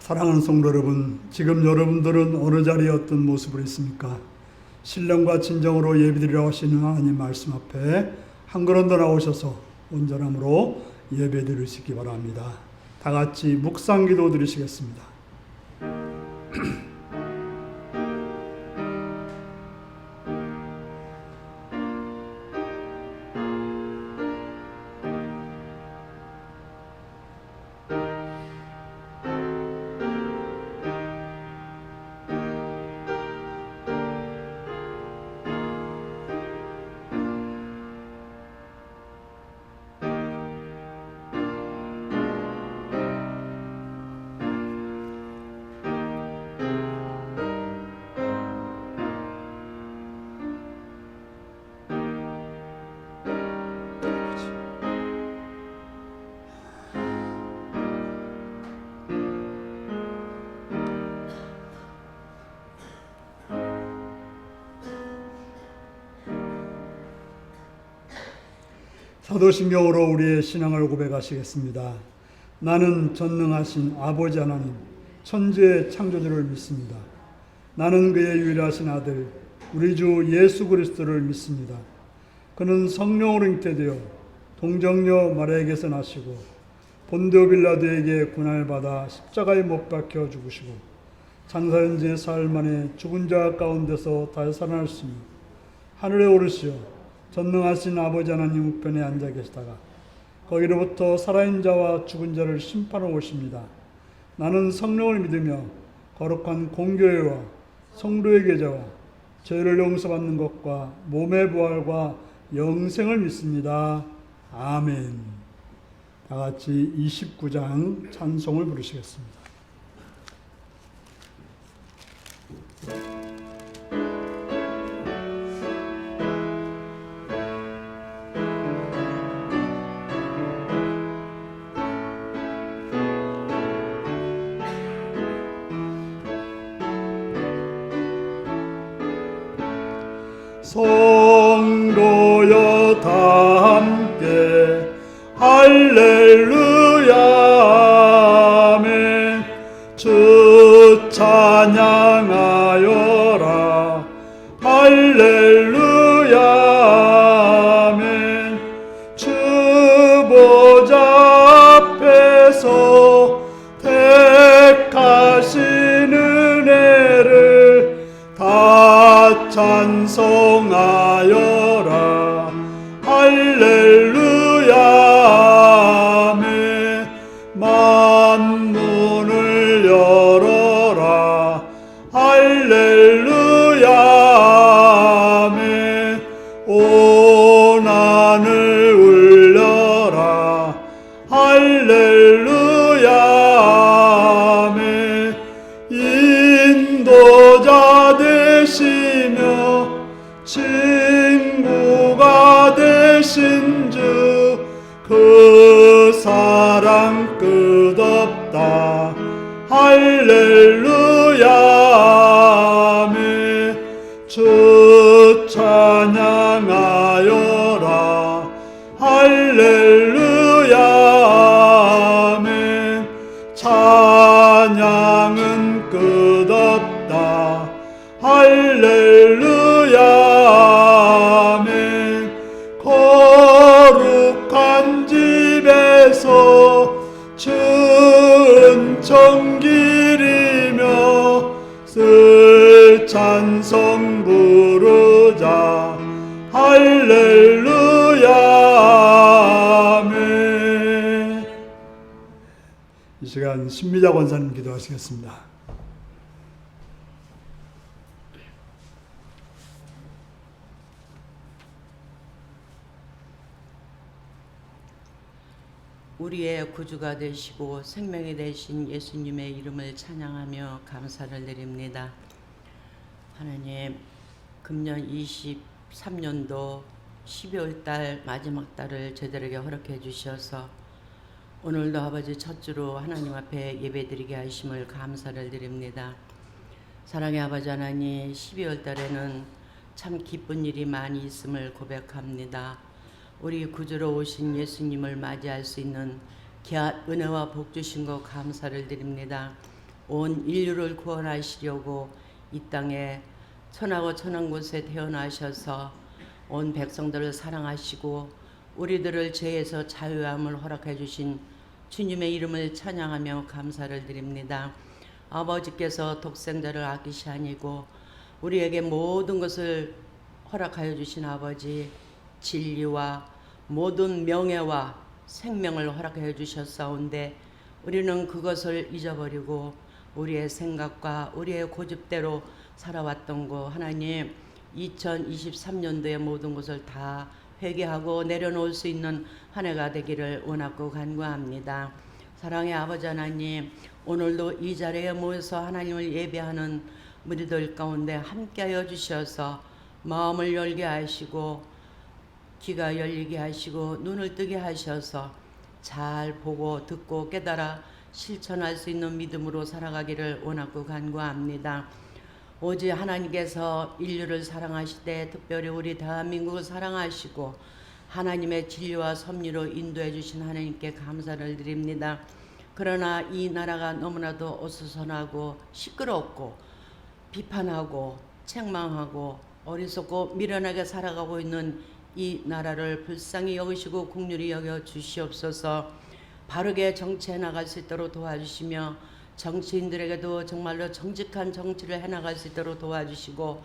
사랑하는 성도 여러분, 지금 여러분들은 어느 자리에 어떤 모습으로 있습니까? 신령과 진정으로 예배드리라고 하시는 하나님 말씀 앞에 한 걸음 더 나오셔서 온전함으로 예배드리시기 바랍니다. 다 같이 묵상기도 드리시겠습니다. 사도신경으로 우리의 신앙을 고백하시겠습니다. 나는 전능하신 아버지 하나님, 천지의 창조주를 믿습니다. 나는 그의 유일하신 아들, 우리 주 예수 그리스도를 믿습니다. 그는 성령으로 잉태되어 동정녀 마리아에게서 나시고 본디오 빌라도에게 고난을 십자가에 못 박혀 죽으시고 장사한 지 사흘 만에 죽은 자 가운데서 다시 살아나셨으며 하늘에 오르시어 전능하신 아버지 하나님 우편에 앉아 계시다가 거기로부터 살아있는 자와 죽은 자를 심판하러 오십니다. 나는 성령을 믿으며 거룩한 공교회와 성도의 계좌와 죄를 용서받는 것과 몸의 부활과 영생을 믿습니다. 아멘. 다 같이 29장 찬송을 부르시겠습니다. 성도여 다 함께 할렐루야 아멘. 주 찬양하여라 할렐루야 아멘. 주 보좌 앞에서 택하신 은혜를 다 찬송하여라 할렐루야 아멘. 만문을 열어라 할렐루야 아멘. 온 하늘 울려라 할렐루야 아멘. 인도자 되시며 친구가 되신 주 그 사랑 끝없다 할렐루야 아멘. 주 찬양하여라 할렐루야 아멘. 찬양은 끝없다 할렐루야 아멘. 거룩한 집에서 은총 기리며 쓸 찬송 부르자 할렐루야 아멘. 이 시간 신미자 권사님 기도하시겠습니다. 우리의 구주가 되시고 생명이 되신 예수님의 이름을 찬양하며 감사를 드립니다. 하나님, 금년 23년도 12월 달 마지막 달을 저희들에게 허락해 주셔서 오늘도 아버지 첫 주로 하나님 앞에 예배드리게 하심을 감사를 드립니다. 사랑의 아버지 하나님, 12월 달에는 참 기쁜 일이 많이 있음을 고백합니다. 우리 구주로 오신 예수님을 맞이할 수 있는 귀한 은혜와 복 주신 것 감사를 드립니다. 온 인류를 구원하시려고 이 땅에 천하고 천한 곳에 태어나셔서 온 백성들을 사랑하시고 우리들을 죄에서 자유함을 허락해 주신 주님의 이름을 찬양하며 감사를 드립니다. 아버지께서 독생자를 아끼시 아니고 우리에게 모든 것을 허락하여 주신 아버지, 진리와 모든 명예와 생명을 허락하여 주셨사온데 우리는 그것을 잊어버리고 우리의 생각과 우리의 고집대로 살아왔던 거 하나님 2023년도의 모든 것을 다 회개하고 내려놓을 수 있는 한 해가 되기를 원하고 간구합니다. 사랑의 아버지 하나님, 오늘도 이 자리에 모여서 하나님을 예배하는 무리들 가운데 함께하여 주셔서 마음을 열게 하시고 귀가 열리게 하시고 눈을 뜨게 하셔서 잘 보고 듣고 깨달아 실천할 수 있는 믿음으로 살아가기를 원하고 간구합니다. 오직 하나님께서 인류를 사랑하시되 특별히 우리 대한민국을 사랑하시고 하나님의 진리와 섭리로 인도해 주신 하나님께 감사를 드립니다. 그러나 이 나라가 너무나도 어수선하고 시끄럽고 비판하고 책망하고 어리석고 미련하게 살아가고 있는 이 나라를 불쌍히 여기시고 긍휼히 여겨 주시옵소서. 바르게 정치해 나갈 수 있도록 도와주시며 정치인들에게도 정말로 정직한 정치를 해나갈 수 있도록 도와주시고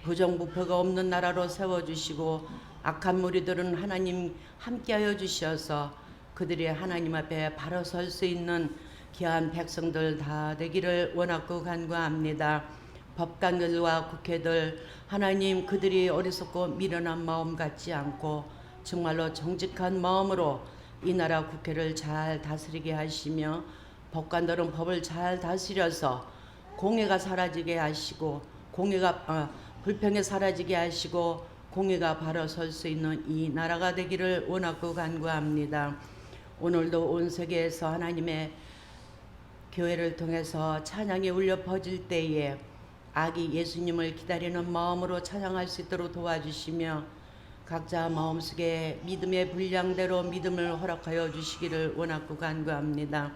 부정부패가 없는 나라로 세워주시고 악한 무리들은 하나님 함께하여 주셔서 그들이 하나님 앞에 바로 설 수 있는 귀한 백성들 다 되기를 원하고 간구합니다. 법관들과 국회들 하나님 그들이 어리석고 미련한 마음 갖지 않고 정말로 정직한 마음으로 이 나라 국회를 잘 다스리게 하시며 법관들은 법을 잘 다스려서 공의가 사라지게 하시고 불평이 사라지게 하시고 공의가 바로 설 수 있는 이 나라가 되기를 원하고 간구합니다. 오늘도 온 세계에서 하나님의 교회를 통해서 찬양이 울려 퍼질 때에 아기 예수님을 기다리는 마음으로 찬양할 수 있도록 도와주시며 각자 마음속에 믿음의 분량대로 믿음을 허락하여 주시기를 원하고 간구합니다.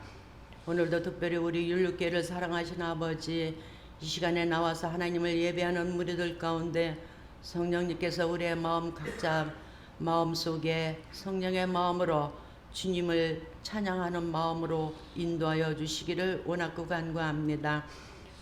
오늘도 특별히 우리 율육교회를 사랑하신 아버지, 이 시간에 나와서 하나님을 예배하는 무리들 가운데 성령님께서 우리의 마음 각자 마음속에 성령의 마음으로 주님을 찬양하는 마음으로 인도하여 주시기를 원하고 간구합니다.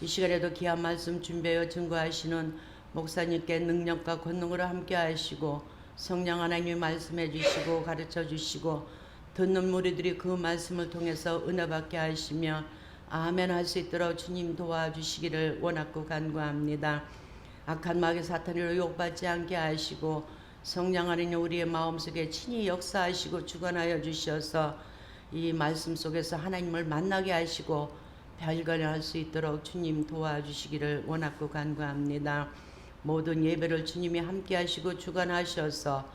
이 시간에도 귀한 말씀 준비하여 증거하시는 목사님께 능력과 권능으로 함께 하시고 성령 하나님이 말씀해 주시고 가르쳐 주시고 듣는 무리들이 그 말씀을 통해서 은혜 받게 하시며 아멘 할 수 있도록 주님 도와주시기를 원하고 간구합니다. 악한 마귀 사탄으로 욕받지 않게 하시고 성령 하나님 우리의 마음속에 친히 역사하시고 주관하여 주셔서 이 말씀 속에서 하나님을 만나게 하시고 발견할 수 있도록 주님 도와주시기를 원하고 간구합니다. 모든 예배를 주님이 함께 하시고 주관하셔서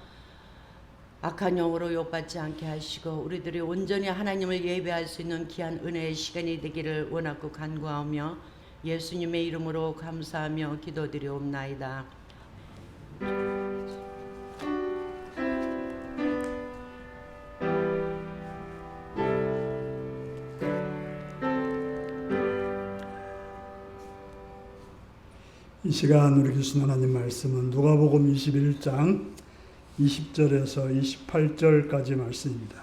악한 영으로 욕받지 않게 하시고 우리들이 온전히 하나님을 예배할 수 있는 귀한 은혜의 시간이 되기를 원하고 간구하며 예수님의 이름으로 감사하며 기도드리옵나이다. 이 시간 우리 주신 하나님 말씀은 누가복음 21장 20절에서 28절까지 말씀입니다.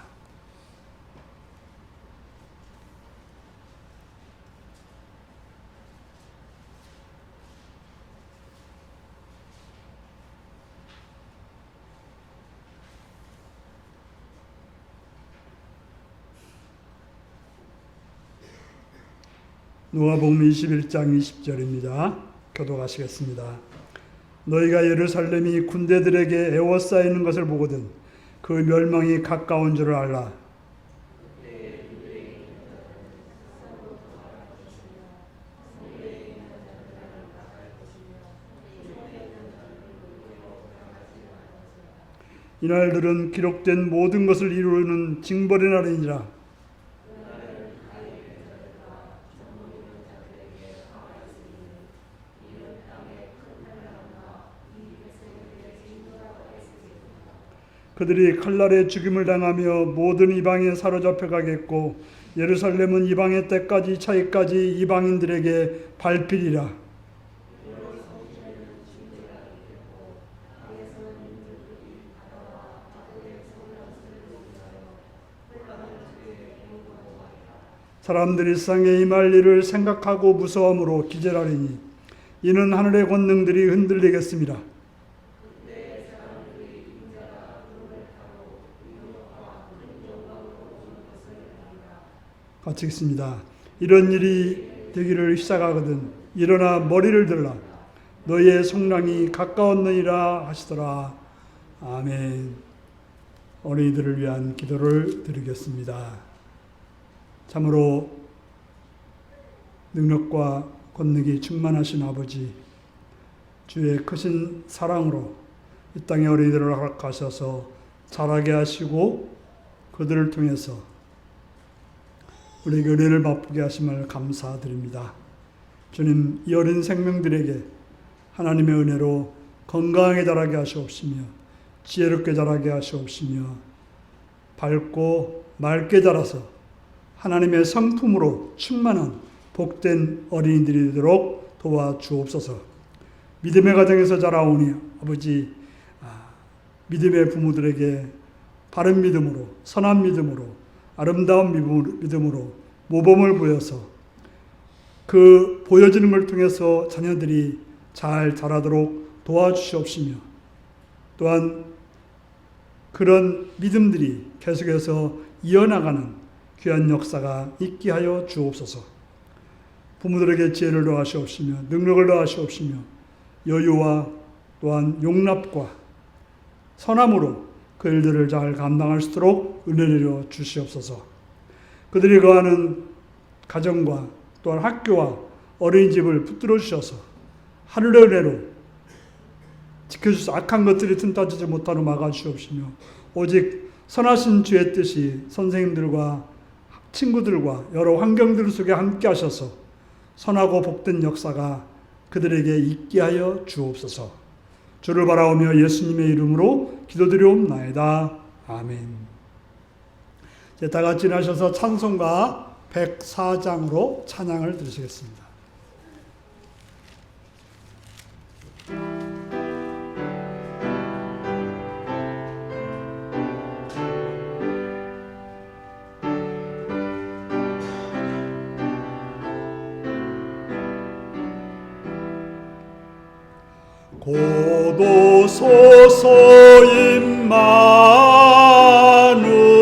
누가복음 21장 20절입니다. 교독하시겠습니다. 너희가 예루살렘이 군대들에게 에워싸이는 것을 보거든 그 멸망이 가까운 줄을 알라. 이날들은 기록된 모든 것을 이루는 징벌의 날이니라. 그들이 칼날에 죽임을 당하며 모든 이방에 사로잡혀 가겠고 예루살렘은 이방의 때까지 차이까지 이방인들에게 발필이라. 사람들이 세상에 임할 일을 생각하고 무서움으로 기절하리니 이는 하늘의 권능들이 흔들리겠습니다. 같이 읽습니다. 이런 일이 되기를 시작하거든 일어나 머리를 들라 너희의 속량이 가까웠느니라 하시더라. 아멘. 어린이들을 위한 기도를 드리겠습니다. 참으로 능력과 권능이 충만하신 아버지, 주의 크신 사랑으로 이 땅의 어린이들을 허락하셔서 자라게 하시고 그들을 통해서 우리에게 은혜를 맛보게 하심을 감사드립니다. 주님, 이 어린 생명들에게 하나님의 은혜로 건강하게 자라게 하시옵시며 지혜롭게 자라게 하시옵시며 밝고 맑게 자라서 하나님의 성품으로 충만한 복된 어린이들이 되도록 도와주옵소서. 믿음의 가정에서 자라오니 아버지, 믿음의 부모들에게 바른 믿음으로, 선한 믿음으로, 아름다운 믿음으로 모범을 보여서 그 보여지는 걸 통해서 자녀들이 잘 자라도록 도와주시옵시며 또한 그런 믿음들이 계속해서 이어나가는 귀한 역사가 있게 하여 주옵소서. 부모들에게 지혜를 더하시옵시며 능력을 더하시옵시며 여유와 또한 용납과 선함으로 그 일들을 잘 감당할 수 있도록 은혜를 주시옵소서. 그들이 거하는 가정과 또한 학교와 어린이집을 붙들어 주셔서 하늘의 은혜로 지켜주셔서 악한 것들이 틈타지지 못하도록 막아주시옵시며 오직 선하신 주의 뜻이 선생님들과 친구들과 여러 환경들 속에 함께 하셔서 선하고 복된 역사가 그들에게 있게 하여 주옵소서. 주를 바라오며 예수님의 이름으로 기도드리옵나이다. 아멘. 이제 다 같이 나셔서 찬송가 104장으로 찬양을 들으시겠습니다. 고도소서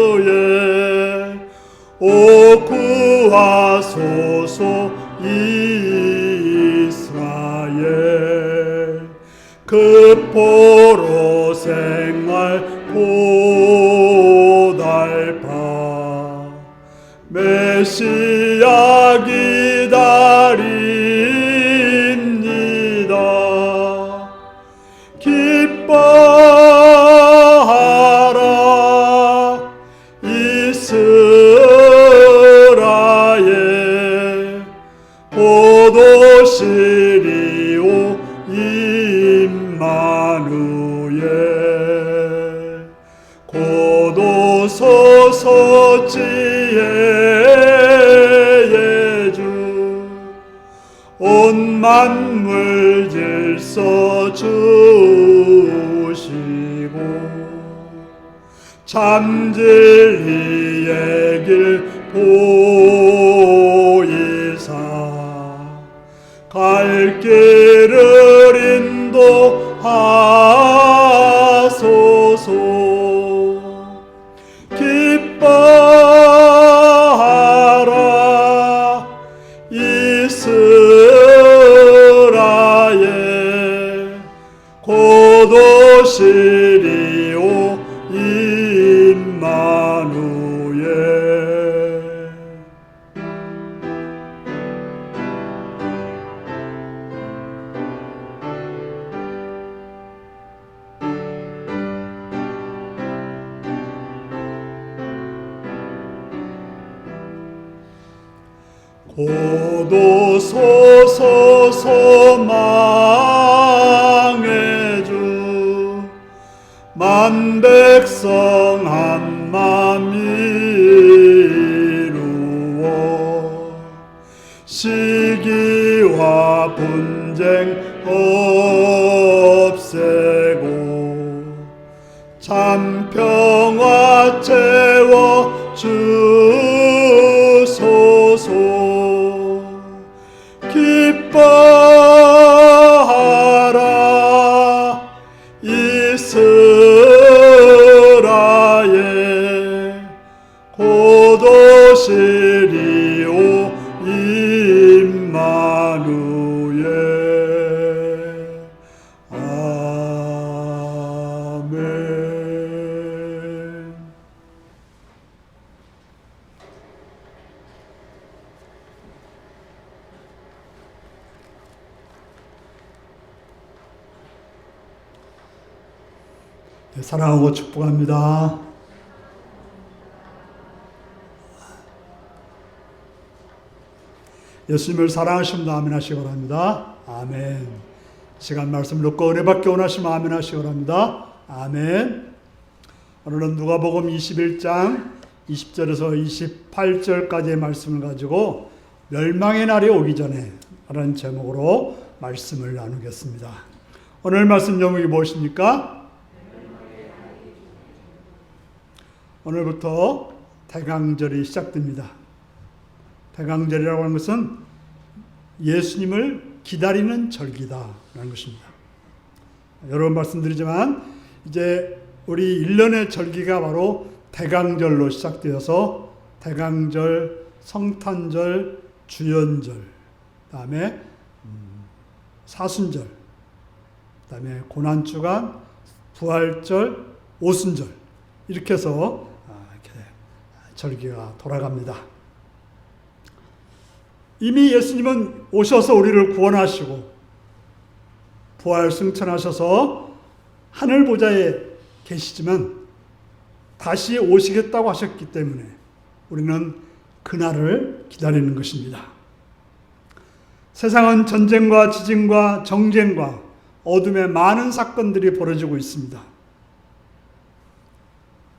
임마누엘 오 구하소서 이스라엘 급포로 생활 고달파 메시아 기다립니다. 기뻐하라 이스라엘 고도시리오 임마누엘 고도소서 지혜의 주 온 만물 질서 주시고 참 진리의 길 보이사 갈 길을 인도하소서. 기뻐하라 이스라엘 고도시리오 임마누엘. 고도소서 소망의 주 만백성 한마음 이루어 시기와 분쟁 없애고 참 평화 채워 주소서. 기뻐하라 이스라엘, 곧 오시리오 임마누엘. 아멘. 네, 사랑하고 축복합니다. 예수님을 사랑하시면 아멘 하시기 바랍니다. 아멘. 시간 말씀 듣고 은혜 받기 원하시면 아멘 하시기 바랍니다. 아멘. 오늘은 누가복음 21장 20절에서 28절까지의 말씀을 가지고 멸망의 날이 오기 전에 라는 제목으로 말씀을 나누겠습니다. 오늘 말씀 제목이 무엇입니까? 오늘부터 대강절이 시작됩니다. 대강절이라고 하는 것은 예수님을 기다리는 절기다라는 것입니다. 여러 번 말씀드리지만 이제 우리 1년의 절기가 바로 대강절로 시작되어서 대강절, 성탄절, 주연절, 그다음에 사순절, 그다음에 고난주간, 부활절, 오순절 이렇게 해서 이렇게 절기가 돌아갑니다. 이미 예수님은 오셔서 우리를 구원하시고 부활 승천하셔서 하늘 보좌에 계시지만 다시 오시겠다고 하셨기 때문에 우리는 그날을 기다리는 것입니다. 세상은 전쟁과 지진과 정쟁과 어둠의 많은 사건들이 벌어지고 있습니다.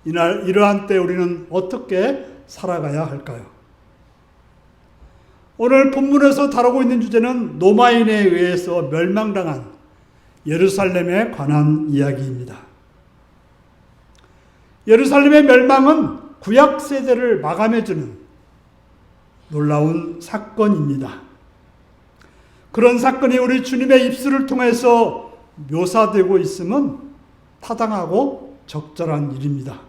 이러한 때 우리는 어떻게 살아가야 할까요? 오늘 본문에서 다루고 있는 주제는 로마인에 의해서 멸망당한 예루살렘에 관한 이야기입니다. 예루살렘의 멸망은 구약 세대를 마감해주는 놀라운 사건입니다. 그런 사건이 우리 주님의 입술을 통해서 묘사되고 있음은 타당하고 적절한 일입니다.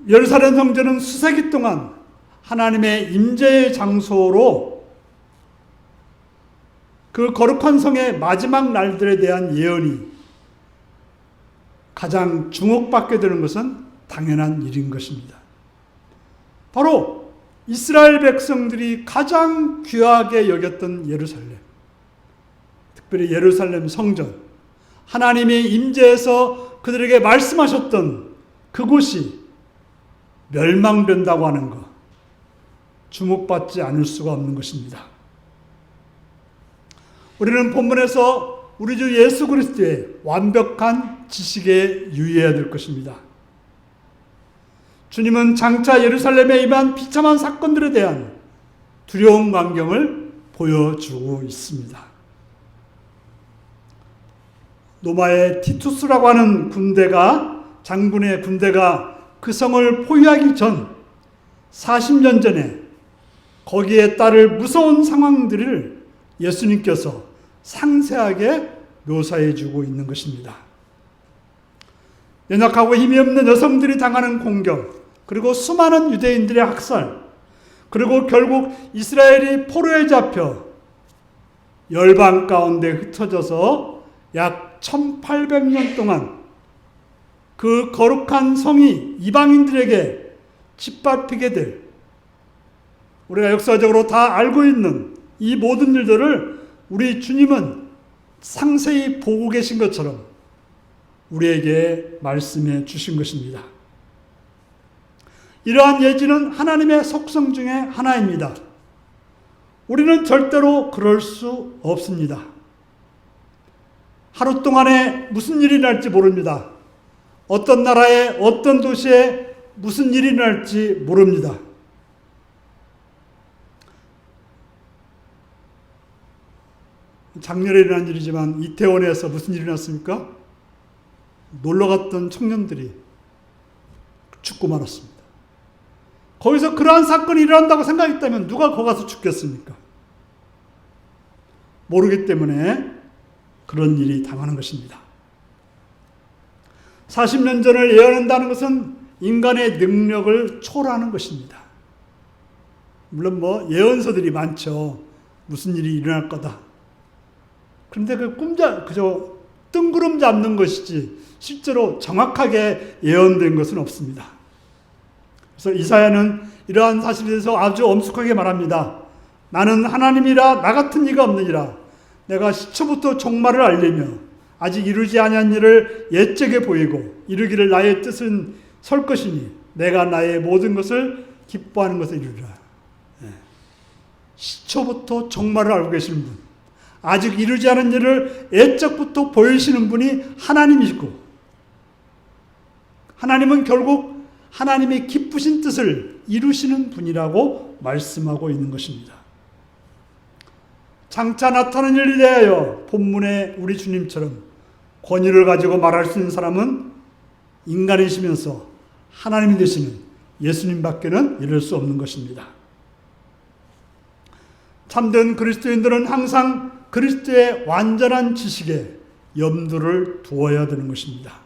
예루살렘 성전은 수세기 동안 하나님의 임재의 장소로 그 거룩한 성의 마지막 날들에 대한 예언이 가장 주목받게 되는 것은 당연한 일인 것입니다. 바로 이스라엘 백성들이 가장 귀하게 여겼던 예루살렘, 특별히 예루살렘 성전, 하나님의 임재에서 그들에게 말씀하셨던 그곳이 멸망된다고 하는 것, 주목받지 않을 수가 없는 것입니다. 우리는 본문에서 우리 주 예수 그리스도의 완벽한 지식에 유의해야 될 것입니다. 주님은 장차 예루살렘에 임한 비참한 사건들에 대한 두려운 광경을 보여주고 있습니다. 로마의 티투스라고 하는 장군의 군대가 그 성을 포위하기 전 40년 전에 거기에 따를 무서운 상황들을 예수님께서 상세하게 묘사해 주고 있는 것입니다. 연약하고 힘이 없는 여성들이 당하는 공격, 그리고 수많은 유대인들의 학살, 그리고 결국 이스라엘이 포로에 잡혀 열방 가운데 흩어져서 약 1800년 동안 그 거룩한 성이 이방인들에게 짓밟히게 될, 우리가 역사적으로 다 알고 있는 이 모든 일들을 우리 주님은 상세히 보고 계신 것처럼 우리에게 말씀해 주신 것입니다. 이러한 예지는 하나님의 속성 중에 하나입니다. 우리는 절대로 그럴 수 없습니다. 하루 동안에 무슨 일이 날지 모릅니다. 어떤 나라에 어떤 도시에 무슨 일이 날지 모릅니다. 작년에 일어난 일이지만 이태원에서 무슨 일이 났습니까? 놀러 갔던 청년들이 죽고 말았습니다. 거기서 그러한 사건이 일어난다고 생각했다면 누가 거기 가서 죽겠습니까? 모르기 때문에 그런 일이 당하는 것입니다. 40년 전을 예언한다는 것은 인간의 능력을 초월하는 것입니다. 물론 예언서들이 많죠. 무슨 일이 일어날 거다. 그런데 그저 뜬구름 잡는 것이지 실제로 정확하게 예언된 것은 없습니다. 그래서 이사야는 이러한 사실에 대해서 아주 엄숙하게 말합니다. 나는 하나님이라 나 같은 이가 없느니라. 내가 시초부터 종말을 알리며 아직 이루지 아니한 일을 옛적에 보이고 이루기를 나의 뜻은 설 것이니 내가 나의 모든 것을 기뻐하는 것을 이루리라. 시초부터 종말을 알고 계시는 분, 아직 이루지 않은 일을 옛적부터 보이시는 분이 하나님이시고, 하나님은 결국 하나님의 기쁘신 뜻을 이루시는 분이라고 말씀하고 있는 것입니다. 장차 나타난 일에 대하여 본문의 우리 주님처럼 권위를 가지고 말할 수 있는 사람은 인간이시면서 하나님이 되시는 예수님밖에는 이룰 수 없는 것입니다. 참된 그리스도인들은 항상 그리스도의 완전한 지식에 염두를 두어야 되는 것입니다.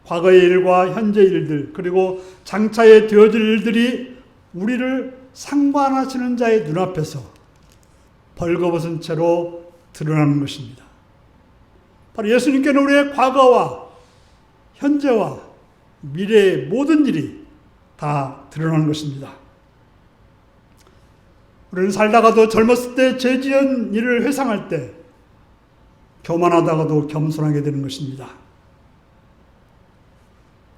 과거의 일과 현재의 일들, 그리고 장차에 되어질 일들이 우리를 상관하시는 자의 눈앞에서 벌거벗은 채로 드러나는 것입니다. 바로 예수님께는 우리의 과거와 현재와 미래의 모든 일이 다 드러나는 것입니다. 우리는 살다가도 젊었을 때 죄 지은 일을 회상할 때 교만하다가도 겸손하게 되는 것입니다.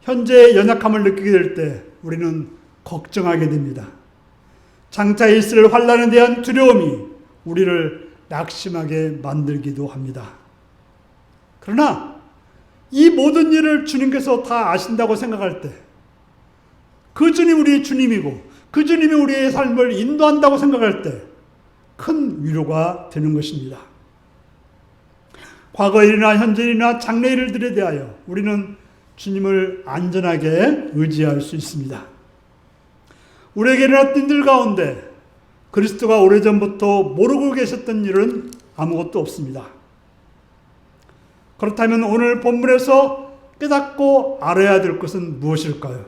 현재의 연약함을 느끼게 될 때 우리는 걱정하게 됩니다. 장차 있을 환난에 대한 두려움이 우리를 낙심하게 만들기도 합니다. 그러나 이 모든 일을 주님께서 다 아신다고 생각할 때, 그 주님 우리의 주님이고 그 주님이 우리의 삶을 인도한다고 생각할 때 큰 위로가 되는 것입니다. 과거의 일이나 현재 일이나 장래 일들에 대하여 우리는 주님을 안전하게 의지할 수 있습니다. 우리에게 일어났던 일 가운데 그리스도가 오래전부터 모르고 계셨던 일은 아무것도 없습니다. 그렇다면 오늘 본문에서 깨닫고 알아야 될 것은 무엇일까요?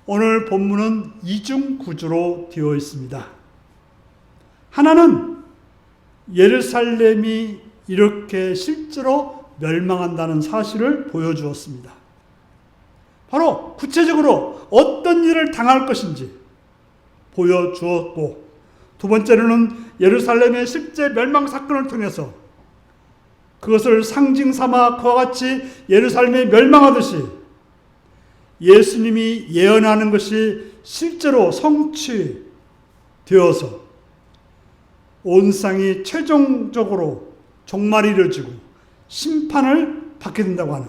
오늘 본문은 이중 구조로 되어 있습니다. 하나는 예루살렘이 이렇게 실제로 멸망한다는 사실을 보여주었습니다. 바로 구체적으로 어떤 일을 당할 것인지 보여주었고, 두 번째로는 예루살렘의 실제 멸망 사건을 통해서 그것을 상징 삼아 그와 같이 예루살렘이 멸망하듯이 예수님이 예언하는 것이 실제로 성취되어서 온 세상이 최종적으로 종말이 이루어지고 심판을 받게 된다고 하는,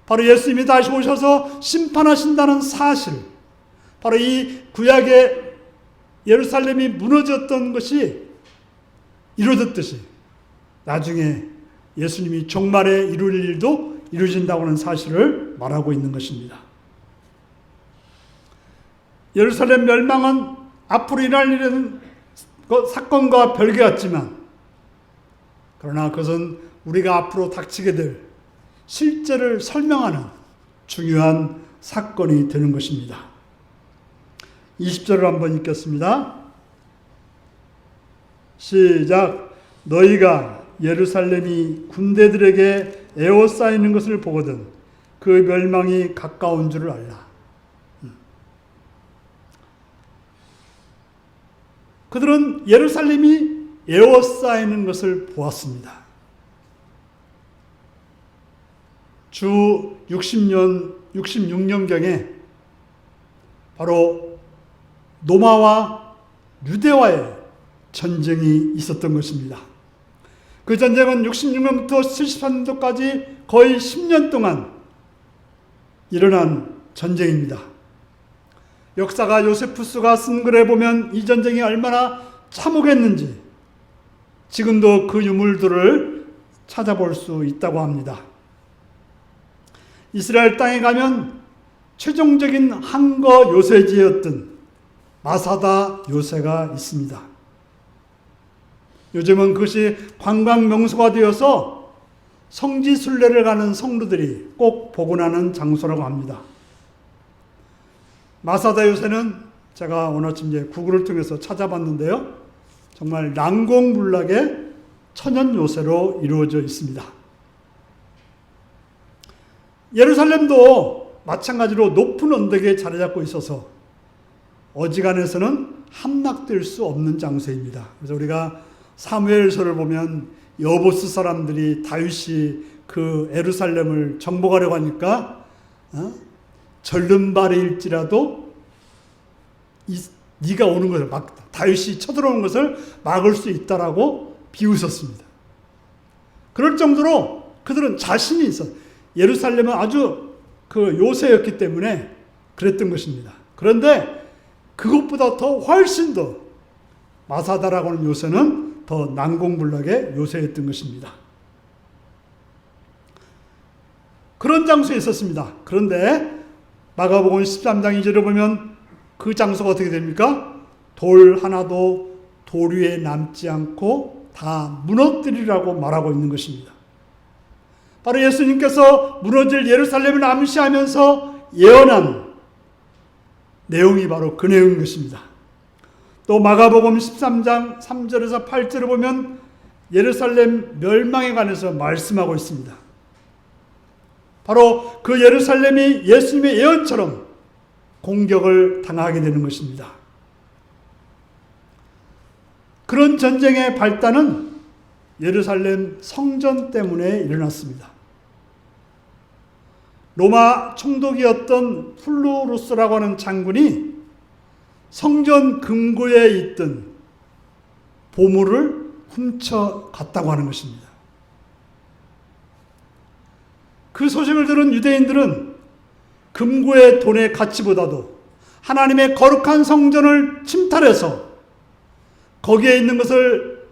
바로 예수님이 다시 오셔서 심판하신다는 사실, 바로 이 구약의 예루살렘이 무너졌던 것이 이루어졌듯이 나중에 예수님이 종말에 이룰 일도 이루어진다고 하는 사실을 말하고 있는 것입니다. 예루살렘 멸망은 앞으로 일어날 일은 사건과 별개 같지만, 그러나 그것은 우리가 앞으로 닥치게 될 실제를 설명하는 중요한 사건이 되는 것입니다. 20절을 한번 읽겠습니다. 시작. 너희가 예루살렘이 군대들에게 에워싸이는 것을 보거든 그 멸망이 가까운 줄을 알라. 그들은 예루살렘이 에워싸이는 것을 보았습니다. 주 66년경에 바로 로마와 유대와의 전쟁이 있었던 것입니다. 그 전쟁은 66년부터 73년도까지 거의 10년 동안 일어난 전쟁입니다. 역사가 요세푸스가 쓴 글에 보면 이 전쟁이 얼마나 참혹했는지, 지금도 그 유물들을 찾아볼 수 있다고 합니다. 이스라엘 땅에 가면 최종적인 항거 요새지였던 마사다 요새가 있습니다. 요즘은 그것이 관광 명소가 되어서 성지 순례를 가는 성도들이 꼭 복원하는 장소라고 합니다. 마사다 요새는 제가 오늘 아침 이제 구글을 통해서 찾아봤는데요. 정말 난공불락의 천연 요새로 이루어져 있습니다. 예루살렘도 마찬가지로 높은 언덕에 자리 잡고 있어서 어지간해서는 함락될 수 없는 장소입니다. 그래서 우리가 사무엘서를 보면 여보스 사람들이 다윗이 그 예루살렘을 정복하려고 하니까 절름발일지라도 네가 오는 것을 다윗이 쳐들어오는 것을 막을 수 있다라고 비웃었습니다. 그럴 정도로 그들은 자신이 있어. 예루살렘은 아주 그 요새였기 때문에 그랬던 것입니다. 그런데 그것보다 더 훨씬 더 마사다라고 하는 요새는 더 난공불락의 요새였던 것입니다. 그런 장소에 있었습니다. 그런데 마가복음 13장 2절에 보면 그 장소가 어떻게 됩니까? 돌 하나도 돌 위에 남지 않고 다 무너뜨리라고 말하고 있는 것입니다. 바로 예수님께서 무너질 예루살렘을 암시하면서 예언한 내용이 바로 그 내용인 것입니다. 또 마가복음 13장 3절에서 8절을 보면 예루살렘 멸망에 관해서 말씀하고 있습니다. 바로 그 예루살렘이 예수님의 예언처럼 공격을 당하게 되는 것입니다. 그런 전쟁의 발단은 예루살렘 성전 때문에 일어났습니다. 로마 총독이었던 플루루스라고 하는 장군이 성전 금고에 있던 보물을 훔쳐갔다고 하는 것입니다. 그 소식을 들은 유대인들은 금고의 돈의 가치보다도 하나님의 거룩한 성전을 침탈해서 거기에 있는 것을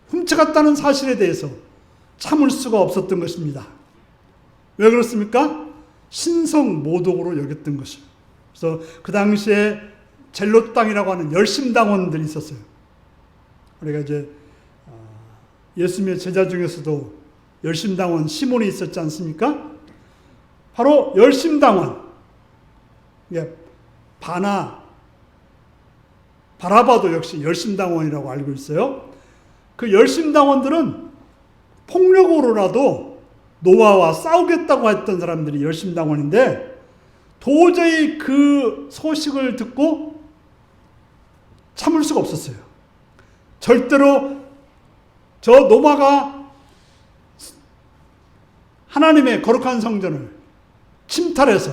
훔쳐갔다는 사실에 대해서 참을 수가 없었던 것입니다. 왜 그렇습니까? 신성 모독으로 여겼던 것이죠. 그래서 그 당시에 젤롯 당이라고 하는 열심당원들이 있었어요. 우리가 이제 예수님의 제자 중에서도 열심당원 시몬이 있었지 않습니까? 바로 열심당원, 바라바도 역시 열심당원이라고 알고 있어요. 그 열심당원들은 폭력으로라도 노아와 싸우겠다고 했던 사람들이 열심당원인데 도저히 그 소식을 듣고 참을 수가 없었어요. 절대로 저 노아가 하나님의 거룩한 성전을 침탈해서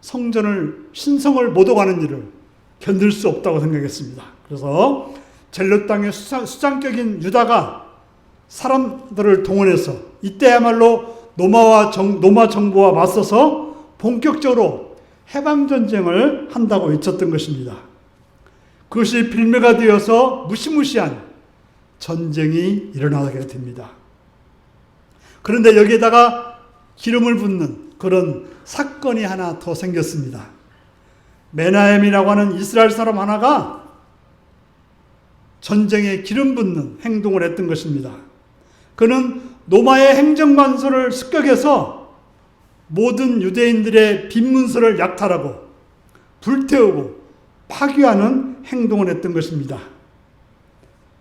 성전을 신성을 모독하는 일을 견딜 수 없다고 생각했습니다. 그래서 젤롯 땅의 수장격인 유다가 사람들을 동원해서 이때야말로 노마 정부와 맞서서 본격적으로 해방전쟁을 한다고 외쳤던 것입니다. 그것이 빌미가 되어서 무시무시한 전쟁이 일어나게 됩니다. 그런데 여기에다가 기름을 붓는 그런 사건이 하나 더 생겼습니다. 메나헴이라고 하는 이스라엘 사람 하나가 전쟁에 기름 붓는 행동을 했던 것입니다. 그는 로마의 행정관서를 습격해서 모든 유대인들의 빈문서를 약탈하고 불태우고 파괴하는 행동을 했던 것입니다.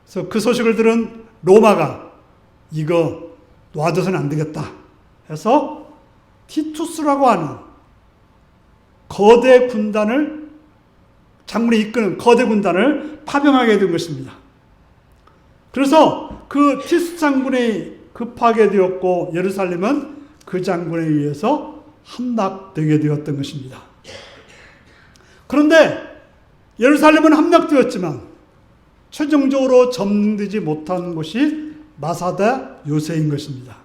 그래서 그 소식을 들은 로마가 이거 놔둬서는 안 되겠다 해서 티투스라고 하는 거대 군단을, 장군이 이끄는 거대 군단을 파병하게 된 것입니다. 그래서 그 티투스 장군이 급하게 되었고 예루살렘은 그 장군에 의해서 함락되게 되었던 것입니다. 그런데 예루살렘은 함락되었지만 최종적으로 점령되지 못한 곳이 마사다 요새인 것입니다.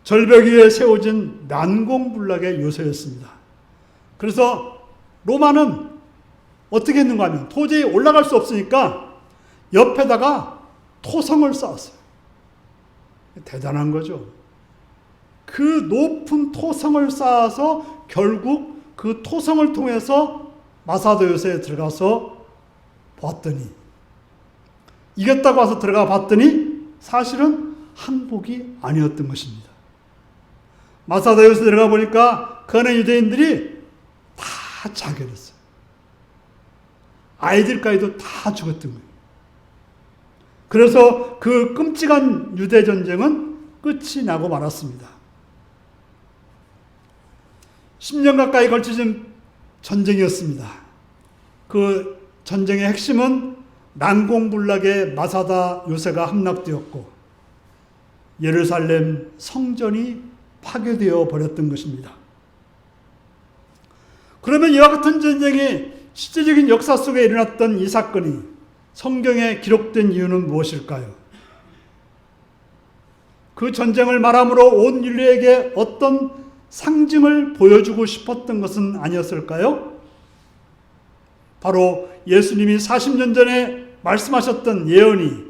절벽 위에 세워진 난공불락의 요새였습니다. 그래서 로마는 어떻게 했는가 하면 도저히 올라갈 수 없으니까 옆에다가 토성을 쌓았어요. 대단한 거죠. 그 높은 토성을 쌓아서 결국 그 토성을 통해서 마사도 요새에 들어가서 봤더니, 이겼다고 와서 들어가 봤더니 사실은 항복이 아니었던 것입니다. 마사도 요새 들어가 보니까 거는 유대인들이 다 자결했어요. 아이들까지도 다 죽었던 거예요. 그래서 그 끔찍한 유대 전쟁은 끝이 나고 말았습니다. 10년 가까이 걸쳐진 전쟁이었습니다. 그 전쟁의 핵심은 난공불락의 마사다 요새가 함락되었고 예루살렘 성전이 파괴되어 버렸던 것입니다. 그러면 이와 같은 전쟁이 실제적인 역사 속에 일어났던 이 사건이 성경에 기록된 이유는 무엇일까요? 그 전쟁을 말함으로 온 인류에게 어떤 상징을 보여주고 싶었던 것은 아니었을까요? 바로 예수님이 40년 전에 말씀하셨던 예언이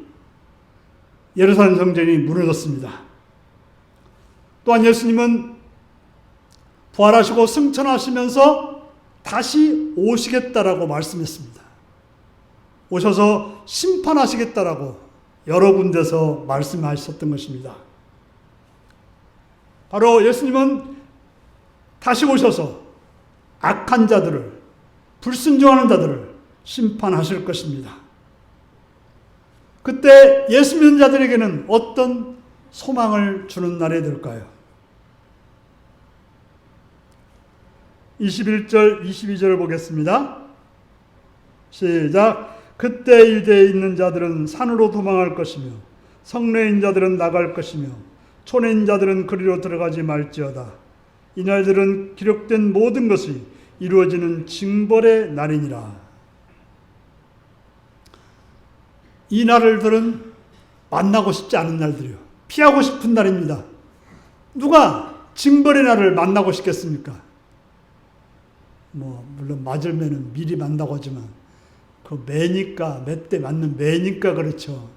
예루살렘 성전이 무너졌습니다. 또한 예수님은 부활하시고 승천하시면서 다시 오시겠다라고 말씀했습니다. 오셔서 심판하시겠다라고 여러 군데서 말씀하셨던 것입니다. 바로 예수님은 다시 오셔서 악한 자들을, 불순종하는 자들을 심판하실 것입니다. 그때 예수 믿는 자들에게는 어떤 소망을 주는 날이 될까요? 21절, 22절을 보겠습니다. 시작. 그때 유대에 있는 자들은 산으로 도망할 것이며 성내인 자들은 나갈 것이며 촌인 자들은 그리로 들어가지 말지어다. 이 날들은 기록된 모든 것이 이루어지는 징벌의 날이니라. 이 날들은 만나고 싶지 않은 날들이요. 피하고 싶은 날입니다. 누가 징벌의 날을 만나고 싶겠습니까? 물론 맞을 매는 미리 만나고 하지만 그 매니까, 몇 대 맞는 매니까 그렇죠.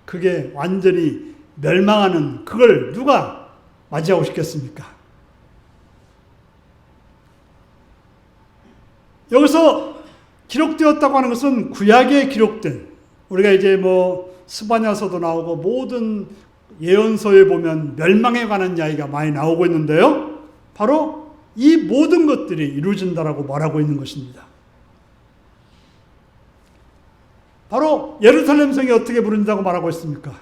그게 완전히 멸망하는 그걸 누가 맞이하고 싶겠습니까? 여기서 기록되었다고 하는 것은 구약에 기록된, 우리가 이제 스바냐서도 나오고 모든 예언서에 보면 멸망에 관한 이야기가 많이 나오고 있는데요. 바로 이 모든 것들이 이루어진다라고 말하고 있는 것입니다. 바로 예루살렘 성이 어떻게 무너진다고 말하고 있습니까?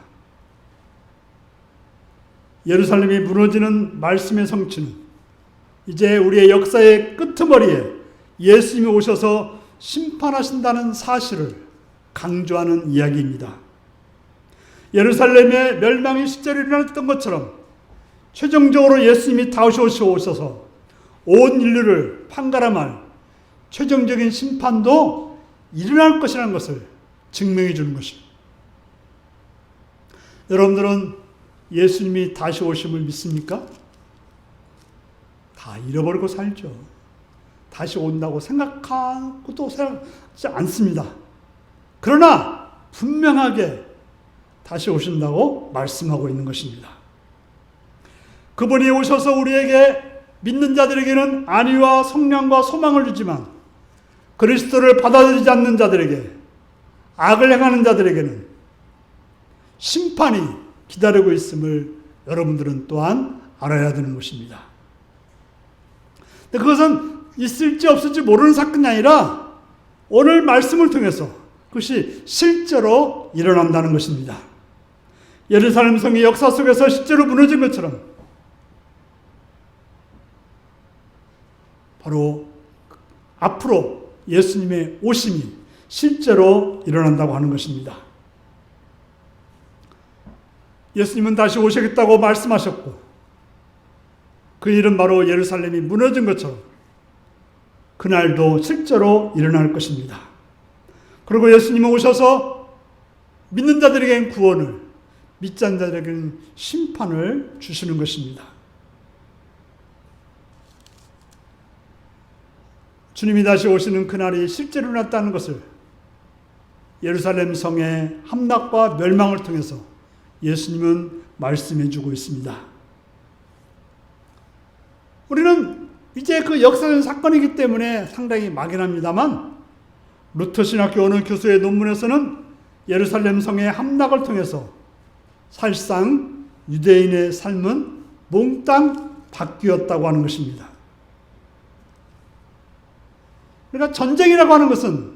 예루살렘이 무너지는 말씀의 성취는 이제 우리의 역사의 끄트머리에 예수님이 오셔서 심판하신다는 사실을 강조하는 이야기입니다. 예루살렘의 멸망이 실제로 일어났던 것처럼 최종적으로 예수님이 다시 오셔서 온 인류를 판가름할 최종적인 심판도 일어날 것이라는 것을 증명해 주는 것입니다. 여러분들은 예수님이 다시 오심을 믿습니까? 다 잃어버리고 살죠. 다시 온다고 생각하고도 생각하지 않습니다. 그러나 분명하게 다시 오신다고 말씀하고 있는 것입니다. 그분이 오셔서 우리에게 믿는 자들에게는 안위와 성량과 소망을 주지만 그리스도를 받아들이지 않는 자들에게, 악을 행하는 자들에게는 심판이 기다리고 있음을 여러분들은 또한 알아야 되는 것입니다. 그것은 있을지 없을지 모르는 사건이 아니라 오늘 말씀을 통해서 그것이 실제로 일어난다는 것입니다. 예루살렘 성이 역사 속에서 실제로 무너진 것처럼 바로 앞으로 예수님의 오심이 실제로 일어난다고 하는 것입니다. 예수님은 다시 오시겠다고 말씀하셨고 그 일은 바로 예루살렘이 무너진 것처럼 그날도 실제로 일어날 것입니다. 그리고 예수님은 오셔서 믿는 자들에게는 구원을, 믿지 않는 자들에게는 심판을 주시는 것입니다. 주님이 다시 오시는 그날이 실제로 일어났다는 것을 예루살렘 성의 함락과 멸망을 통해서 예수님은 말씀해 주고 있습니다. 우리는 이제 그 역사적인 사건이기 때문에 상당히 막연합니다만, 루터 신학교 어느 교수의 논문에서는 예루살렘 성의 함락을 통해서 사실상 유대인의 삶은 몽땅 바뀌었다고 하는 것입니다. 그러니까 전쟁이라고 하는 것은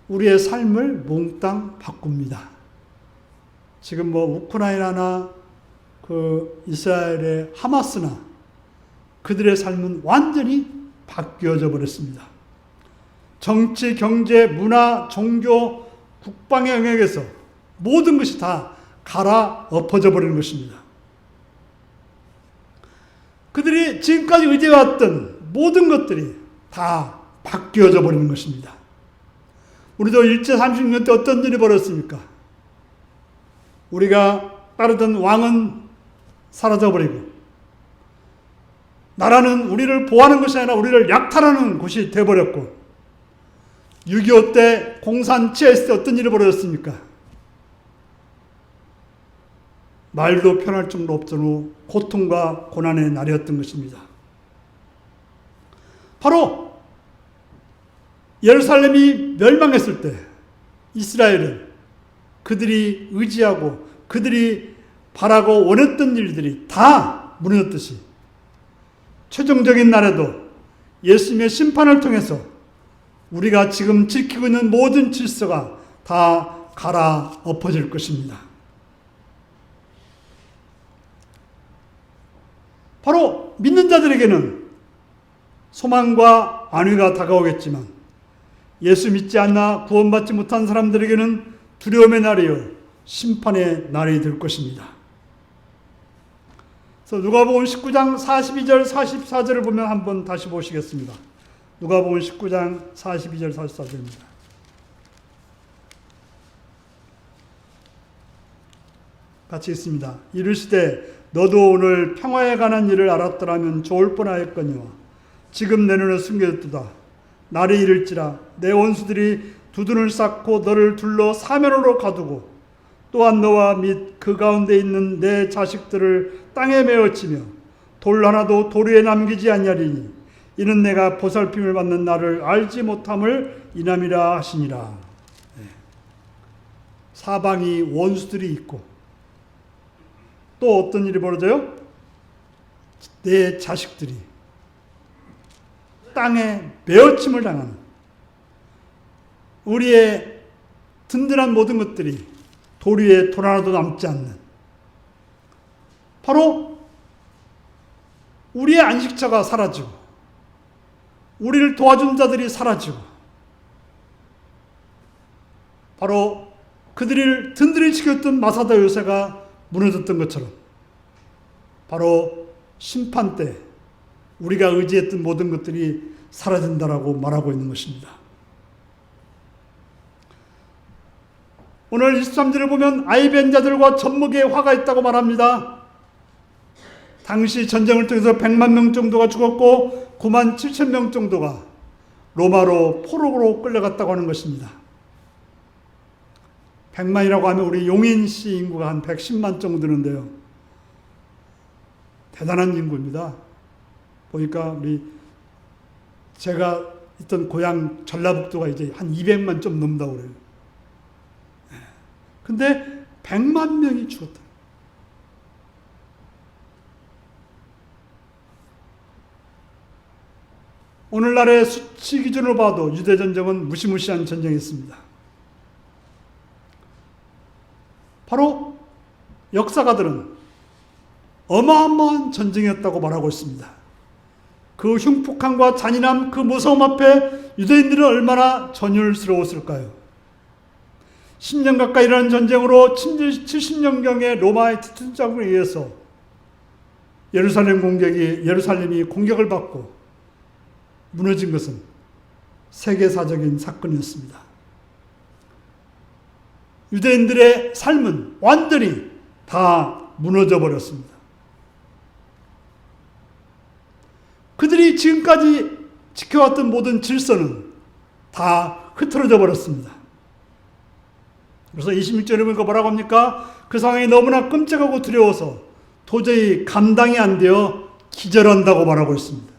우리의 삶을 몽땅 바꿉니다. 지금 우크라이나나 이스라엘의 하마스나 그들의 삶은 완전히 바뀌어져 버렸습니다. 정치, 경제, 문화, 종교, 국방의 영역에서 모든 것이 다 갈아엎어져 버리는 것입니다. 그들이 지금까지 의지해왔던 모든 것들이 다 바뀌어져 버리는 것입니다. 우리도 일제 36년 때 어떤 일이 벌어졌습니까? 우리가 따르던 왕은 사라져버리고 나라는 우리를 보호하는 것이 아니라 우리를 약탈하는 곳이 되어버렸고, 6.25 때 공산 치하했을 때 어떤 일이 벌어졌습니까? 말도 편할 정도 없던 고통과 고난의 날이었던 것입니다. 바로 예루살렘이 멸망했을 때 이스라엘은 그들이 의지하고 그들이 바라고 원했던 일들이 다 무너졌듯이 최종적인 날에도 예수님의 심판을 통해서 우리가 지금 지키고 있는 모든 질서가 다 갈아엎어질 것입니다. 바로 믿는 자들에게는 소망과 안위가 다가오겠지만, 예수 믿지 않나 구원받지 못한 사람들에게는 두려움의 날이요 심판의 날이 될 것입니다. 그래서 누가복음 19장 42절 44절을 보면 한번 다시 보시겠습니다. 누가복음 19장 42절 44절입니다. 같이 읽습니다. 이르시되 너도 오늘 평화에 관한 일을 알았더라면 좋을 뻔하였거니와 지금 내 눈에 숨겨졌도다. 날이 이를지라 내 원수들이 두둔을 쌓고 너를 둘러 사면으로 가두고 또한 너와 및 그 가운데 있는 내 자식들을 땅에 메어치며 돌 하나도 돌 위에 남기지 아니하리니 이는 내가 보살핌을 받는 나를 알지 못함을 인함이라 하시니라. 사방이 원수들이 있고 또 어떤 일이 벌어져요? 내 자식들이 땅에 메어침을 당하는, 우리의 든든한 모든 것들이 돌 위에 돌 하나도 남지 않는, 바로 우리의 안식처가 사라지고 우리를 도와준 자들이 사라지고 바로 그들을 든든히 지켰던 마사다 요새가 무너졌던 것처럼 바로 심판 때 우리가 의지했던 모든 것들이 사라진다라고 말하고 있는 것입니다. 오늘 23절을 보면 아이벤자들과 젖먹이의 화가 있다고 말합니다. 당시 전쟁을 통해서 100만 명 정도가 죽었고 9만 7천 명 정도가 로마로 포로로 끌려갔다고 하는 것입니다. 100만이라고 하면 우리 용인시 인구가 한 110만 정도 되는데요. 대단한 인구입니다. 보니까 제가 있던 고향 전라북도가 이제 한 200만 좀 넘는다고 그래요. 근데 100만 명이 죽었다. 오늘날의 수치 기준으로 봐도 유대 전쟁은 무시무시한 전쟁이었습니다. 바로 역사가들은 어마어마한 전쟁이었다고 말하고 있습니다. 그 흉폭함과 잔인함, 그 무서움 앞에 유대인들은 얼마나 전율스러웠을까요? 10년 가까이 일어난 전쟁으로 70년경에 로마의 티tus 장군에 의해서 예루살렘이 공격을 받고 무너진 것은 세계사적인 사건이었습니다. 유대인들의 삶은 완전히 다 무너져 버렸습니다. 그들이 지금까지 지켜왔던 모든 질서는 다 흐트러져 버렸습니다. 그래서 26절에 보니까 뭐라고 합니까? 그 상황이 너무나 끔찍하고 두려워서 도저히 감당이 안 되어 기절한다고 말하고 있습니다.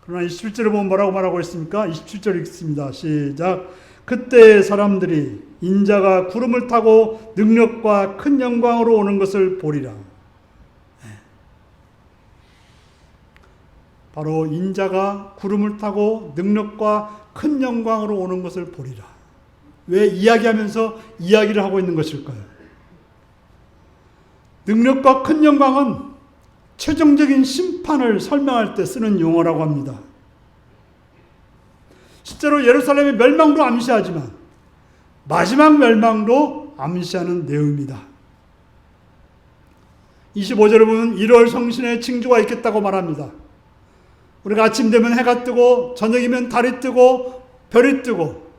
그러나 27절에 보면 뭐라고 말하고 있습니까? 27절 읽습니다. 시작. 그때 사람들이 인자가 구름을 타고 능력과 큰 영광으로 오는 것을 보리라. 바로 인자가 구름을 타고 능력과 큰 영광으로 오는 것을 보리라. 왜 이야기하면서 이야기를 하고 있는 것일까요? 능력과 큰 영광은 최종적인 심판을 설명할 때 쓰는 용어라고 합니다. 실제로 예루살렘의 멸망도 암시하지만 마지막 멸망도 암시하는 내용입니다. 25절에 보면 1월 성신의 징조가 있겠다고 말합니다. 우리가 아침 되면 해가 뜨고 저녁이면 달이 뜨고 별이 뜨고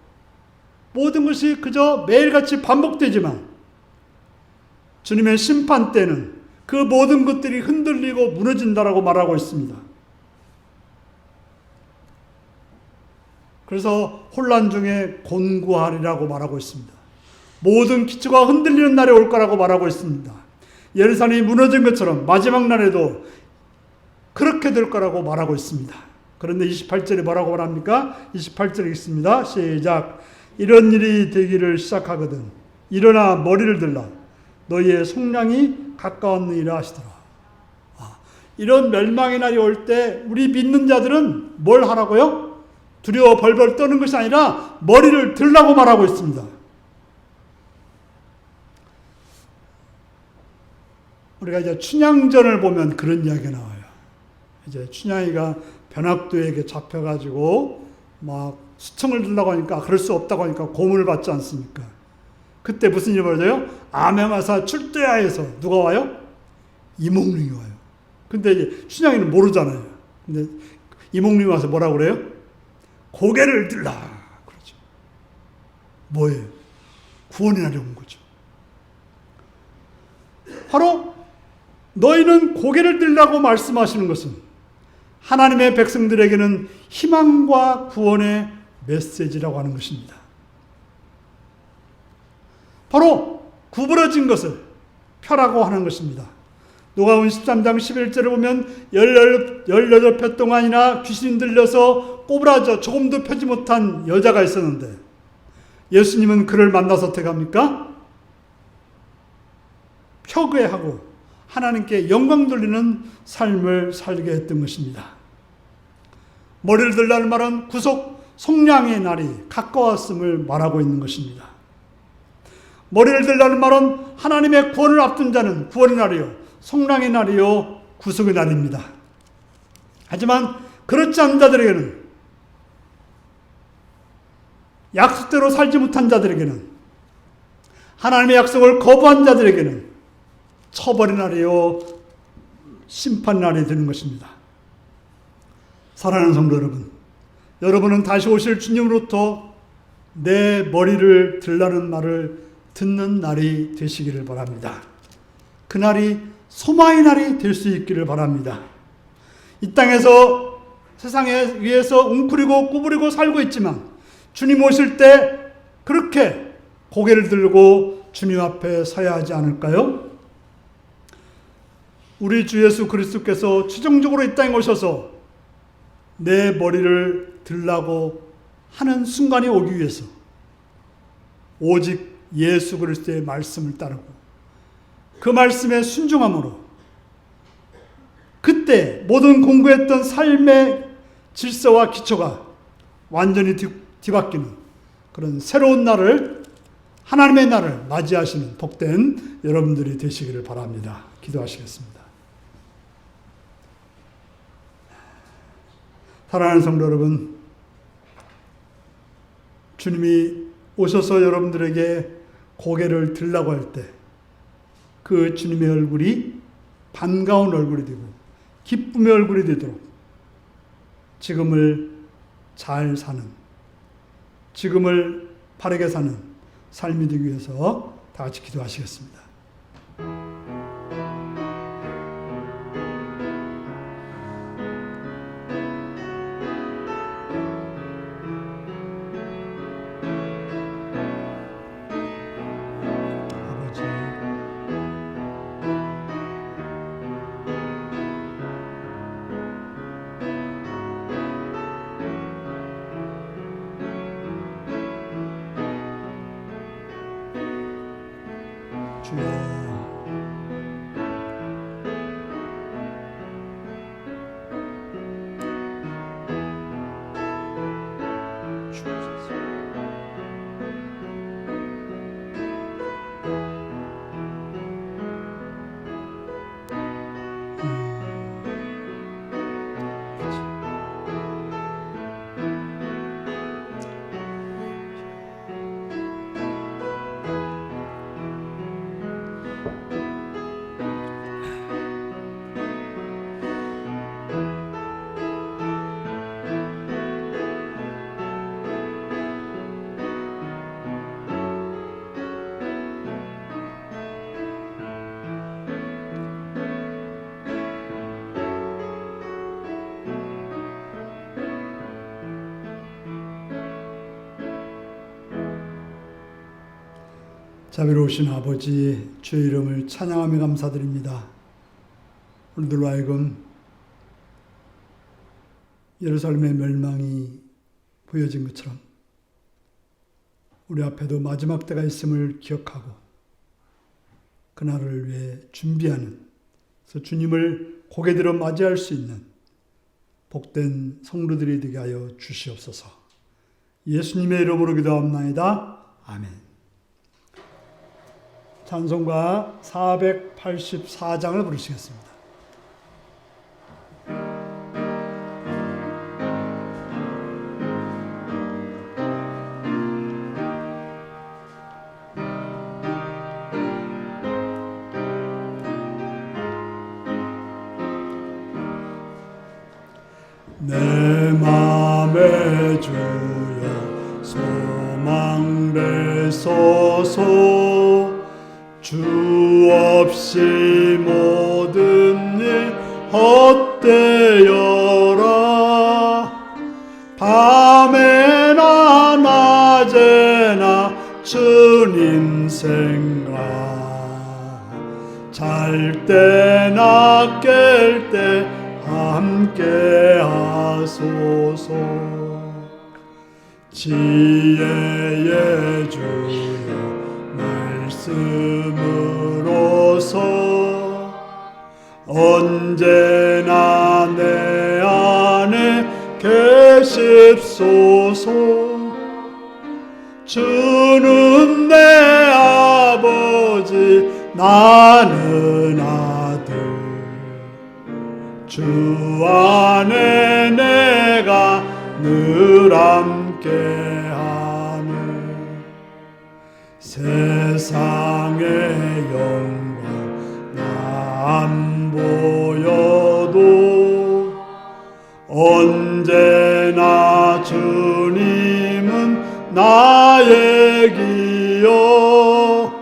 모든 것이 그저 매일같이 반복되지만 주님의 심판 때는 그 모든 것들이 흔들리고 무너진다라고 말하고 있습니다. 그래서 혼란 중에 곤고하리라고 말하고 있습니다. 모든 기초가 흔들리는 날이 올 거라고 말하고 있습니다. 예루살렘이 무너진 것처럼 마지막 날에도 그렇게 될 거라고 말하고 있습니다. 그런데 28절에 뭐라고 말합니까? 28절 읽습니다. 시작. 이런 일이 되기를 시작하거든 일어나 머리를 들라 너희의 속량이 가까웠느니라 하시더라. 이런 멸망의 날이 올 때 우리 믿는 자들은 뭘 하라고요? 두려워 벌벌 떠는 것이 아니라 머리를 들라고 말하고 있습니다. 우리가 이제 춘향전을 보면 그런 이야기가 나와요. 이제 춘향이가 변학도에게 잡혀가지고 막 수청을 들라고 하니까 그럴 수 없다고 하니까 고문을 받지 않습니까? 그때 무슨 일이 벌어져요? 암행하사 출대하에서 누가 와요? 이몽룡이 와요. 근데 이제 춘향이는 모르잖아요. 근데 이몽룡이 와서 뭐라고 그래요? 고개를 들라. 그러죠. 뭐예요? 구원의 날이 온 거죠. 바로 너희는 고개를 들라고 말씀하시는 것은 하나님의 백성들에게는 희망과 구원의 메시지라고 하는 것입니다. 바로 구부러진 것을 펴라고 하는 것입니다. 누가복음 13장 11절을 보면 18표 동안이나 귀신 들려서 꼬부라져 조금도 펴지 못한 여자가 있었는데 예수님은 그를 만나서 어떻게 합니까? 펴게 하고 하나님께 영광 돌리는 삶을 살게 했던 것입니다. 머리를 들라는 말은 구속 속량의 날이 가까웠음을 말하고 있는 것입니다. 머리를 들라는 말은 하나님의 구원을 앞둔 자는 구원의 날이요 속량의 날이요 구속의 날입니다. 하지만 그렇지 않은 자들에게는 약속대로 살지 못한 자들에게는 하나님의 약속을 거부한 자들에게는 처벌의 날이요 심판 날이 되는 것입니다. 사랑하는 성도 여러분, 여러분은 다시 오실 주님으로부터 내 머리를 들라는 말을 듣는 날이 되시기를 바랍니다. 그날이 소망의 날이 될 수 있기를 바랍니다. 이 땅에서 세상에 위해서 웅크리고 구부리고 살고 있지만 주님 오실 때 그렇게 고개를 들고 주님 앞에 서야 하지 않을까요? 우리 주 예수 그리스도께서 최종적으로 이 땅에 오셔서 내 머리를 들라고 하는 순간이 오기 위해서 오직 예수 그리스도의 말씀을 따르고 그 말씀에 순종함으로 그때 모든 공부했던 삶의 질서와 기초가 완전히 뒤바뀌는 그런 새로운 날을 하나님의 날을 맞이하시는 복된 여러분들이 되시기를 바랍니다. 기도하시겠습니다. 사랑하는 성도 여러분, 주님이 오셔서 여러분들에게 고개를 들라고 할 때 그 주님의 얼굴이 반가운 얼굴이 되고 기쁨의 얼굴이 되도록 지금을 잘 사는, 지금을 바르게 사는 삶이 되기 위해서 다 같이 기도하시겠습니다. 주여. 자비로우신 아버지, 주의 이름을 찬양하며 감사드립니다. 오늘들로 하여금 예루살렘의 멸망이 보여진 것처럼 우리 앞에도 마지막 때가 있음을 기억하고 그날을 위해 준비하는, 그래서 주님을 고개 들어 맞이할 수 있는 복된 성도들이 되게 하여 주시옵소서. 예수님의 이름으로 기도합나이다. 아멘. 찬송가 484장을 부르시겠습니다. 내 맘에 주여 소망 되소서. 주 없이 모든 일 헛되어라. 밤에나 낮에나 주님 생각, 잘 때나 깰 때 함께 하소서. 지혜의 주여 말씀으로서 언제나 내 안에 계십소서. 주는 내 아버지, 나는 아들. 주 안에 내가 늘 함께하네. 세상의 영광 나 안 보여도 언제나 주님은 나의 기여.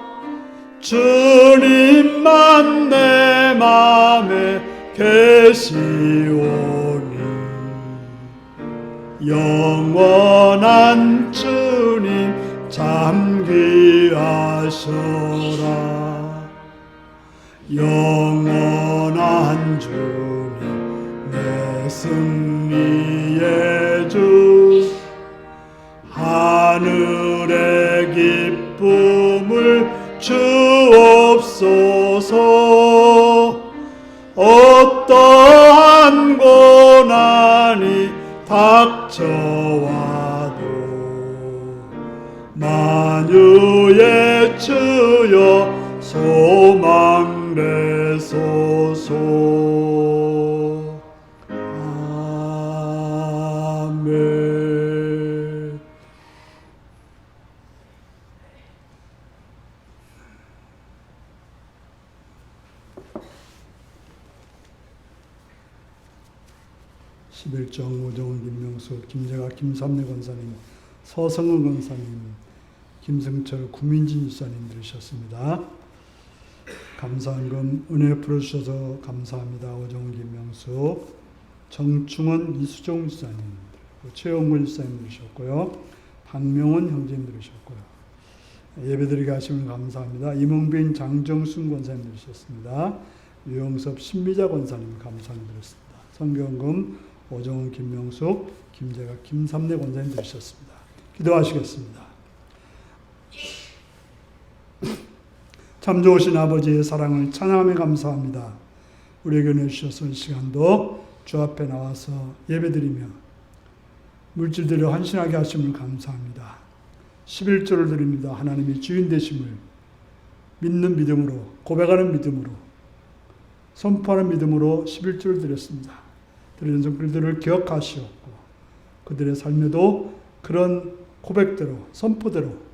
주님만 내 맘에 계시오니 영원한 주님 참 귀하셔라. 영원한 주님 내 승리의 주, 하늘의 기쁨을 주옵소서. 어떠한 고난이 닥쳐와도 만유의 주여 소망 되소서. 아멘. 십일정 오정훈, 김명수, 김재각, 김삼래 권사님, 서성은 권사님, 김승철, 구민진 집사님 들으셨습니다. 감사한금 은혜 풀어주셔서 감사합니다. 오정훈, 김명수, 정충원, 이수종 집사님, 최영근 집사님 들으셨고요. 박명원 형제님 들으셨고요. 예배드리게 하시면 감사합니다. 이몽빈, 장정순 권사님 들으셨습니다. 유영섭, 신미자 권사님 감사합니다. 들었습니다. 성경금 오정훈, 김명숙, 김재각, 김삼래 권사님 들으셨습니다. 기도하시겠습니다. 참 좋으신 아버지의 사랑을 찬양하며 감사합니다. 우리에게 은혜 주셔서 이 시간도 주 앞에 나와서 예배드리며 물질들을 헌신하게 하심을 감사합니다. 11조를 드립니다. 하나님이 주인 되심을 믿는 믿음으로, 고백하는 믿음으로, 선포하는 믿음으로 11조를 드렸습니다. 드리는 성필들을 기억하시옵고 그들의 삶에도 그런 고백대로, 선포대로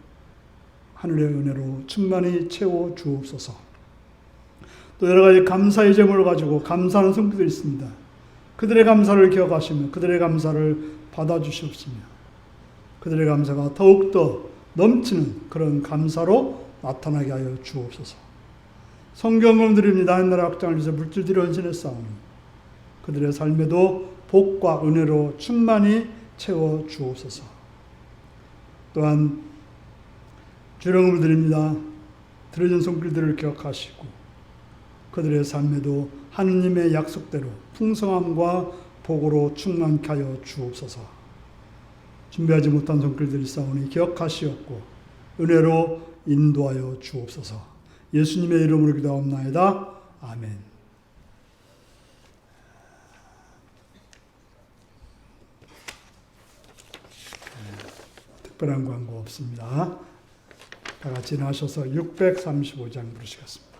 하늘의 은혜로 충만히 채워 주옵소서. 또 여러 가지 감사의 제목을 가지고 감사하는 성도들이 있습니다. 그들의 감사를 기억하시며 그들의 감사를 받아주시옵시며 그들의 감사가 더욱더 넘치는 그런 감사로 나타나게 하여 주옵소서. 성경을 드립니다. 옛날에 확장을 위해서 물질들이 헌신했사오니 그들의 삶에도 복과 은혜로 충만히 채워 주옵소서. 또한 주령을 드립니다. 드려진 손길들을 기억하시고 그들의 삶에도 하느님의 약속대로 풍성함과 복으로 충만케 하여 주옵소서. 준비하지 못한 손길들이 있사오니 기억하시옵고 은혜로 인도하여 주옵소서. 예수님의 이름으로 기도하옵나이다. 아멘. 특별한 광고 없습니다. 다 같이 나셔서 635장 부르시겠습니다.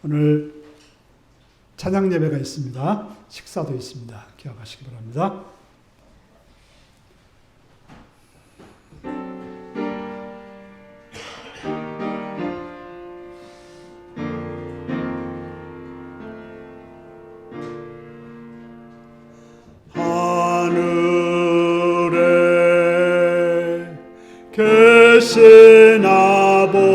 오늘 찬양 예배가 있습니다. 식사도 있습니다. 기억하시기 바랍니다. 하늘에 계신 아버지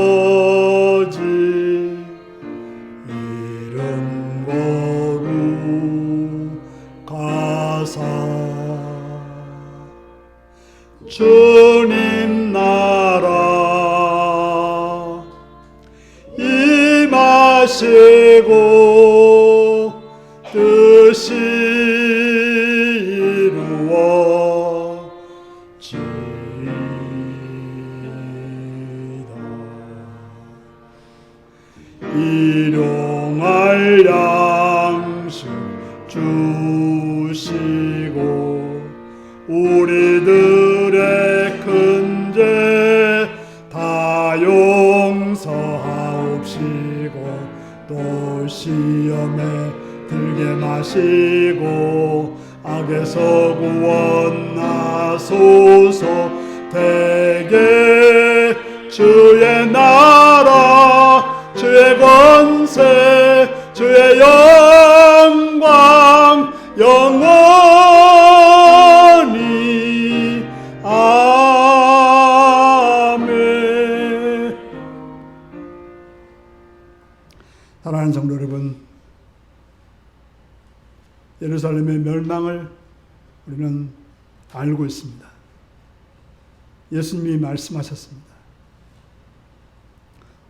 이름 거룩하사 주님 나라 임하시고 뜻이 일용할 양식 주시고 우리들의 큰 죄 다 용서하옵시고 또 시험에 들게 마시고 악에서 구원하소서. 대개 주의 나라 주의 권세 주의 영광 영원히 아멘. 사랑하는 성도 여러분, 예루살렘의 멸망을 우리는 알고 있습니다. 예수님이 말씀하셨습니다.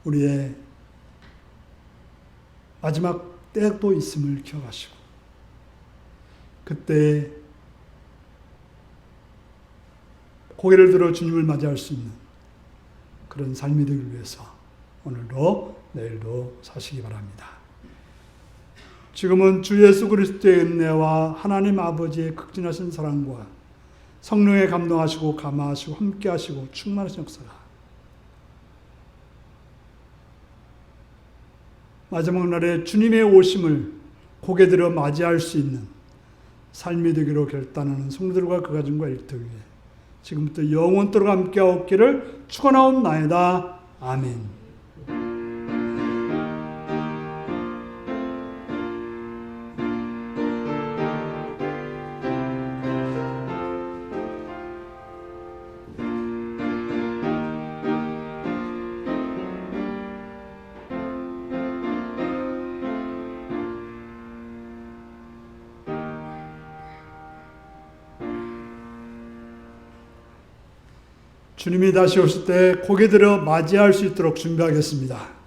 우리의 마지막 때도 있음을 기억하시고 그때 고개를 들어 주님을 맞이할 수 있는 그런 삶이 되기 위해서 오늘도 내일도 사시기 바랍니다. 지금은 주 예수 그리스도의 은혜와 하나님 아버지의 극진하신 사랑과 성령의 감동하시고 감화하시고 함께하시고 충만하신 역사가 마지막 날에 주님의 오심을 고개 들어 맞이할 수 있는 삶이 되기로 결단하는 성도들과 그 가정과 일터에 지금부터 영원토록 함께하옵기를 축원하옵나이다. 아멘. 주님이 다시 오실 때 고개 들어 맞이할 수 있도록 준비하겠습니다.